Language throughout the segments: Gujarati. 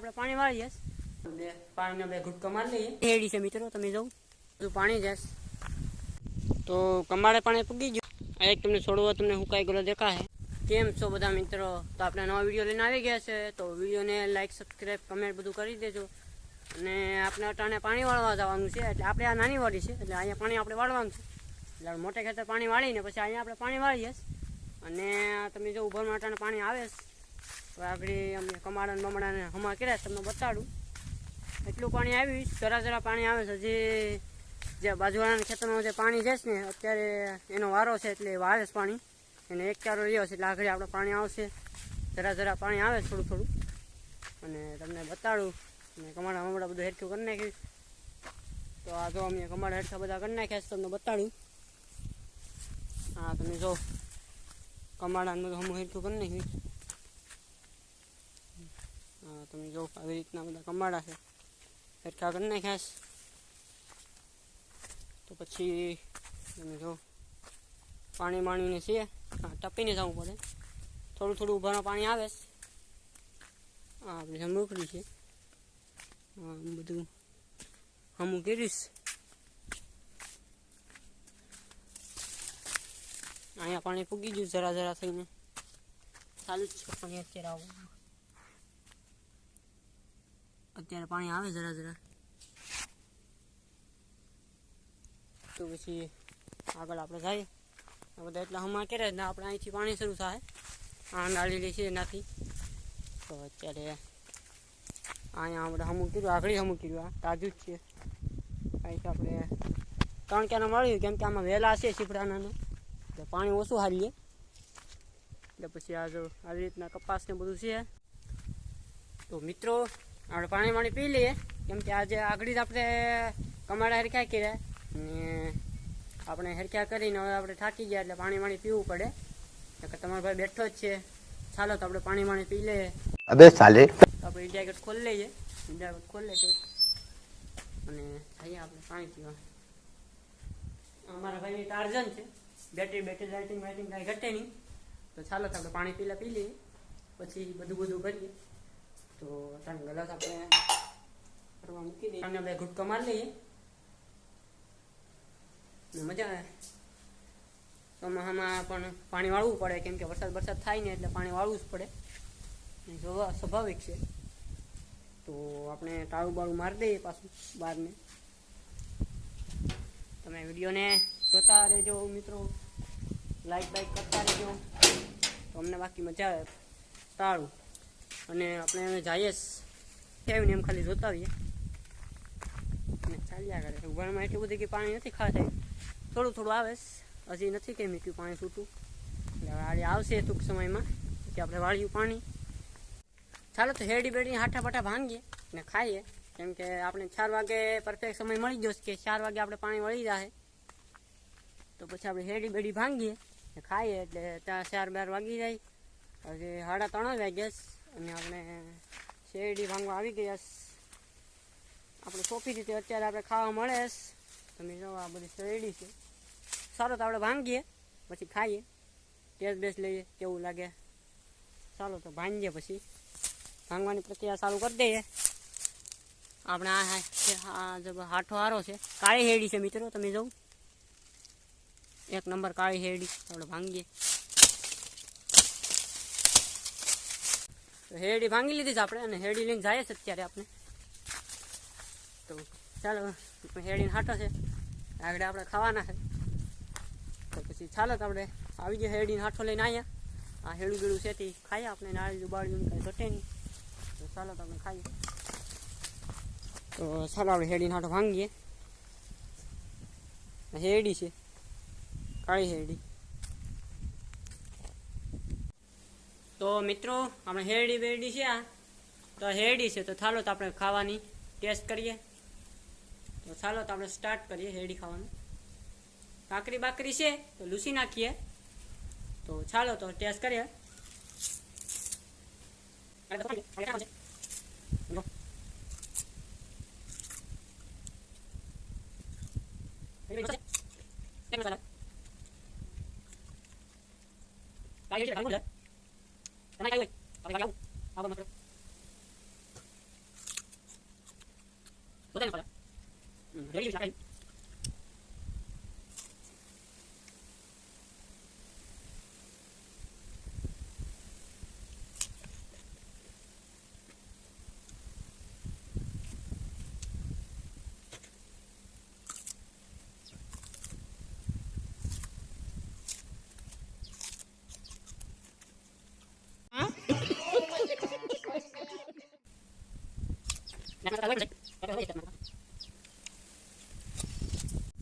આપણે પાણી વાળીએ બે પાણીના બે ઘૂંટકા મારી લઈએ હેડી છે મિત્રો તમે જવું બધું પાણી જશે તો કમાડે પાણી પૂગી ગયું એક તમને છોડવો તમને હુકાઈ ગયેલો દેખાશે કેમ છો બધા મિત્રો તો આપણે નવા વિડીયો લઈને આવી ગયા છે તો વિડીયોને લાઈક સબસ્ક્રાઈબ કમેન્ટ બધું કરી દેજો અને આપણે અટાણે પાણી વાળવા જવાનું છે એટલે આપણે આ નાની વાડી છે એટલે અહીંયા પાણી આપણે વાળવાનું છે એટલે મોટે ખેતર પાણી વાળીને પછી અહીંયા આપણે પાણી વાળીએ અને તમે જો ઉભરમાં અટાણે પાણી આવે તો આગળ અમે કમાડાને બમડાને હમા કર્યા તમને બતાડું એટલું પાણી આવ્યું જરા જરા પાણી આવે છે જે બાજુવાળાના ખેતરમાં જે પાણી જશે ને અત્યારે એનો વારો છે એટલે વાળે છે પાણી એને એક ચારો રહ્યો છે એટલે આગળ આપણે પાણી આવશે જરા જરા પાણી આવે થોડું થોડું અને તમને બતાડું અને કમાડા મમડા બધું હેરખું કરી નાખ્યું તો આ જો અમે કમાડા હેરખા બધા કરી નાખ્યા છે તમને બતાડું હા તમે જો કમાડાને બધું હમું હેરખું કરી નાખ્યું હા તમે જો આવી રીતના બધા કમાડા છે હેરખા કરી નાખ્યા તો પછી તમે જો પાણી માણીને છે હા ટપીને જવું પડે થોડું થોડું ઉભામાં પાણી આવે હા આપણે જમરૂખડી છે હા બધું હમું કરીશ અહીંયા પાણી પૂગી ગયું જરા જરા થઈને ચાલુ જ છે પાણી અત્યારે પાણી આવે જરા જરા તો પછી આગળ આપણે જઈએ બધા એટલા હમણાં કરે ને આપણે અહીંથી પાણી શરૂ થાય આ નાળીલી છે એનાથી તો અત્યારે અહીંયા આપણે હમું કર્યું આગળ હમું કર્યું આ તાજું જ છે અહીંથી આપણે 3 ક્યાંના મળ્યું કેમ કે આમાં વહેલા છે સીપડાના એટલે પાણી ઓછું હારીએ એટલે પછી આ જો આવી રીતના કપાસ ને બધું છે તો મિત્રો આપણે પાણી પી લઈએ કેમ કે આજે આગળ જ આપણે કમાડા હેરખ્યા કર્યા ને આપણે હેરખ્યા કરીને હવે આપણે થાકી ગયા એટલે પાણી પીવું પડે એટલે તમારો ભાઈ બેઠો જ છે ચાલો તો આપણે પાણી પી લઈએ અબે સાલે આપણે ઇન્ડિયા ગેટ ખોલી લઈએ ઇન્ડિયા ગેટ ખોલે છે અને જઈએ આપણે પાણી પીવા અમારા ભાઈની ટાર્જન છે બેટરી લાઇટિંગ કાંઈ ઘટે નહીં તો ચાલો તો આપણે પાણી પી લઈએ પછી બધું કરીએ તો અત્યારે ગલાસ આપણે કરવા મૂકી દઈએ અને બે ઘૂંટકા મારી લઈએ ને મજા આવે ચોમાસામાં પણ પાણી વાળવું પડે કેમ કે વરસાદ થાય ને એટલે પાણી વાળવું જ પડે સ્વાભાવિક છે તો આપણે ટાળું બાળું મારી દઈએ પાછું બહારને તમે વિડીયોને જોતા રહેજો મિત્રો લાઈક કરતા રહેજો તો અમને બાકી મજા આવે ટાળું અને આપણે હવે જઈએ ને એમ ખાલી જોતા આવીએ અને ચાલ્યા કરે ઉભાણમાં એટલું બધું કે પાણી નથી ખાતા થોડું થોડું આવે હજી નથી કંઈ મૂક્યું પાણી છૂટું એટલે વાળી આવશે ટૂંક સમયમાં કે આપણે વાળ્યું પાણી ચાલો તો હેડી બેડી હાઠા પાઠા ભાંગીએ ને ખાઈએ કેમ કે આપણે 4 વાગે પરફેક્ટ સમય મળી ગયો કે 4 વાગે આપણે પાણી વળી જાય તો પછી આપણે હેડી બેડી ભાંગીએ ને ખાઈએ એટલે ત્યાં 4 વાગી જાય હજી 3:30 વાગ્યા અને આપણે શેરડી ભાંગવા આવી ગયા આપણે સોંપી રીતે અત્યારે આપણે ખાવા મળે તમે જો આ બધી શેરડી છે સારો તો આપણે ભાંગીએ પછી ખાઈએ ટેસ્ટ બેસ્ટ લઈએ કેવું લાગે ચાલો તો ભાંગીએ પછી ભાંગવાની પ્રક્રિયા ચાલુ કરી દઈએ આપણે આ હાઠો હારો છે કાળી હેરડી છે મિત્રો તમે જોઉં 1 નંબર કાળી હેરડી આપણે ભાંગીએ તો હેરડી ભાંગી લીધી છે આપણે અને હેરડી લઈને જાય છે અત્યારે આપણે તો ચાલો હેરડીને હાટો છે આગળ આપણે ખાવાના છે તો પછી ચાલો તો આપણે આવી ગયો હેરડીને હાથો લઈને આવ્યા આ હેડું બેડું છે તે ખાઈએ આપણે નાળિયું બાળિયું કાંઈ ઘટે નહીં તો ચાલો તો આપણે ખાઈએ તો ચાલો આપણે હેરડીને હાથો ભાંગીએ હેરડી છે કાળી હેરડી તો મિત્રો આપણે હેરડી બેરડી છે આ તો હેરડી છે તો ચાલો તો આપણે ખાવાની ટેસ્ટ કરીએ તો ચાલો તો આપણે સ્ટાર્ટ કરીએ હેરડી ખાવાનું કાકરી બાકરી છે તો લૂસી નાખીએ તો ચાલો તો ટેસ્ટ કરીએ બધાને પડે રેડી શાકાઈ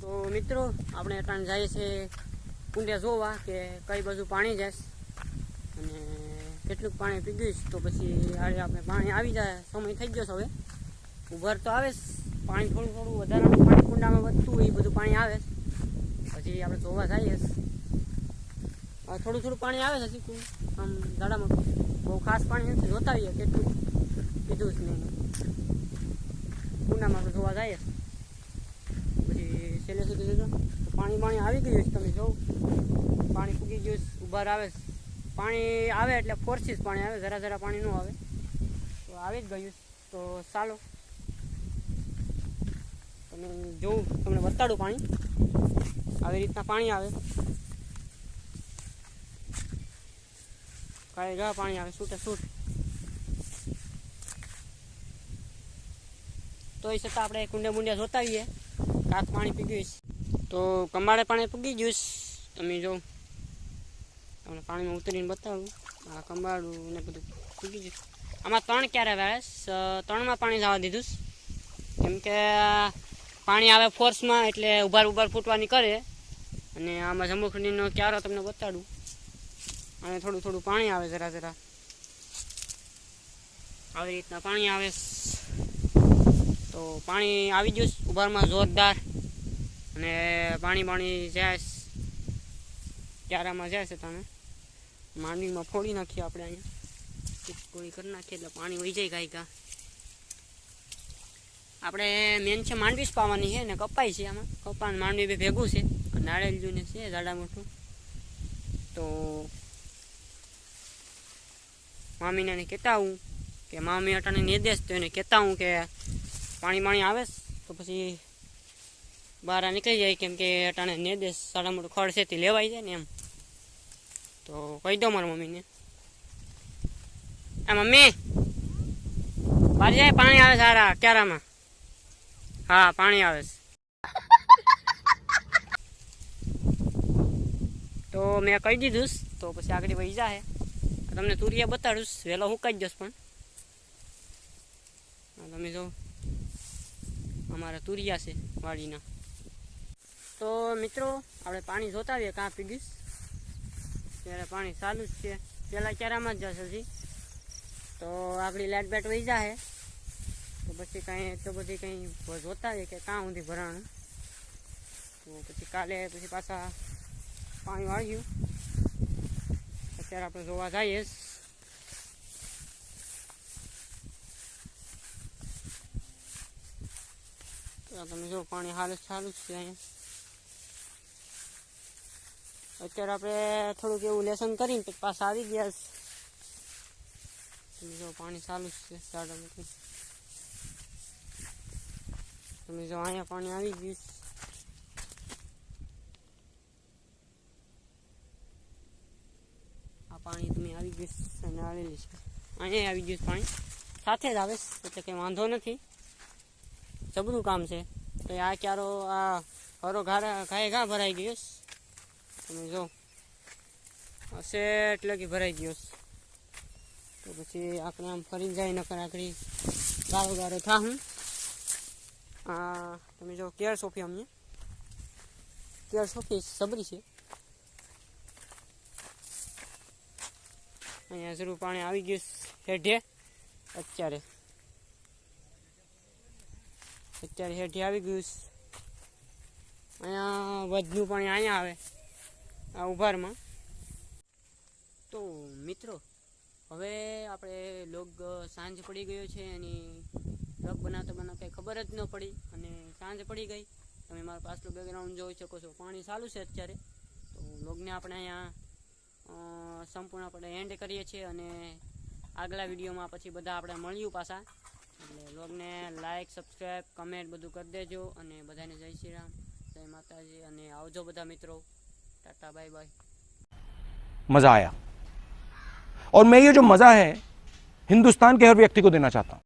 તો મિત્રો આપણે અત્યારે જઈએ છીએ કુંડિયા જોવા કે કઈ બાજુ પાણી જાય અને કેટલું પાણી પીગીશ તો પછી આડે આપણે પાણી આવી જાય સમય થઈ ગયો છે હવે ઉભર તો આવે પાણી થોડું થોડું વધારાનું પાણી કુંડામાં વધતું હોય એ બધું પાણી આવે પછી આપણે જોવા જઈએ થોડું થોડું પાણી આવે છે આમ દાડામાં બહુ ખાસ પાણી નથી જોતા આવીએ કેટલું કીધું જ નહીં કુંડામાં આપણે જોવા જઈએ પછી છેલ્લે સુધી તો પાણી આવી ગયું છે તમે જોઉં પાણી ફૂગી ગયું ઉભાર આવે પાણી આવે એટલે ફોર્સીસ પાણી આવે જરા જરા પાણી ન આવે તો આવી જ ગયું તો ચાલો તમે જોઉં તમને બતાડું પાણી આવી રીતના પાણી આવે કાંઈ ગા પાણી આવે છૂટે છૂટ તો એ છતાં આપણે કુંડે મુંડિયા જોતા આવીએ કાક પાણી પીગ્યું તો કમાડે પાણી પૂગી ગયું તમે જો તમને પાણીમાં ઉતરીને બતાવું આ કંબાળું ને બધું પૂગી ગયું આમાં 3 ક્યારે આવે 3માં પાણી જવા દીધું કેમ કે પાણી આવે ફોર્સમાં એટલે ઉભાર ફૂટવાની કરે અને આમાં જંબુખડીનો ક્યારો તમને બતાડું અને થોડું થોડું પાણી આવે જરા જરા આવી રીતના પાણી આવે તો પાણી આવી ગયું ઉભારમાં જોરદાર અને પાણી જાય ક્યારામાં જાય છે તમે માંડવીમાં ફોડી નાખીએ આપણે અહીંયા ફોડી કરી નાખીએ એટલે પાણી વહી જાય ગાયકા આપણે મેન છે માંડવી જ પાવાની છે ને કપાય છે આમાં કપા માંડવી બી ભેગું છે નાળેલું ને છે જાડા મોટું તો મામીને કહેતા હું કે મામી અટાણે નિર્દેશ તો એને કહેતા હું કે પાણી આવે તો પછી બહાર નીકળી જાય કેમ કે અટાણે નિર્દેશ સાડા મોટું ખડ છે તે લેવાઈ જાય ને એમ તો કહી દો મારા મમ્મીને આ મમ્મી બહાર જાય પાણી આવે સારા ક્યારામાં હા પાણી આવે તો મેં કહી દીધું તો પછી આગળ વહી જાય તમને તુરિયા બતાડું વહેલો હુકાઈ જશ પણ તમે જો અમારા તુરિયા છે વાડીના તો મિત્રો આપણે પાણી જોતા આવીએ કાં પીગીશ ત્યારે પાણી ચાલુ જ છે પહેલાં ક્યારામાં જ જશે હજી તો આગળ લાઇટ બેટ વહી જાય તો પછી કાંઈ એટલું બધી કંઈ જોતા આવીએ કે કાં સુધી ભરાણું તો પછી કાલે પછી પાછા પાણી વાળ્યું અત્યારે આપણે જોવા જઈએ તો તમે જો પાણી હાલ ચાલુ જ છે અહીંયા અત્યારે આપણે થોડુંક એવું લેસન કરીને પછી પાછા આવી ગયા તમે જો પાણી ચાલુ જ છે ઝાડામાંથી તમે જો અહીંયા પાણી આવી ગયું આ પાણી તમે આવી ગયું અને આવેલી છે અહીંયા આવી ગયું પાણી સાથે જ આવે એટલે કંઈ વાંધો નથી જબરું કામ છે તો આ ક્યારો આ હરો ઘાએ ઘા ભરાઈ ગયો તમે જો હશે એટલે કે ભરાઈ ગયો તો પછી આપણે આમ ફરી જાય નકર આકડી ગારો થાહું તમે જો કેર સોફી અમને કેર સોફી સબરી છે અહીંયા જરૂર પાણી આવી ગયું હેઠે અત્યારે હેઠે આવી ગયું અહીંયા વધનું પાણી અહીંયા આવે આ ઉભારમાં તો મિત્રો હવે આપણે લોગ સાંજ પડી ગયો છે એની લોગ બનાવતા કંઈ ખબર જ ન પડી અને સાંજ પડી ગઈ તમે મારું પાછલું બેકગ્રાઉન્ડ જોઈ શકો છો પાણી ચાલુ છે અત્યારે તો લોગને આપણે અહીંયા સંપૂર્ણ આપણે એન્ડ કરીએ છીએ અને આગલા વિડીયોમાં પછી બધા આપણે મળ્યું પાછા એટલે વ્લોગને લાઈક સબસ્ક્રાઈબ કમેન્ટ બધું કરી દેજો અને બધાને જય શ્રી રામ, જય માતાજી અને આવજો બધા મિત્રો. Tata bye bye. मजा आया और मैं ये जो मजा है हिंदुस्तान के हर व्यक्ति को देना चाहता हूं.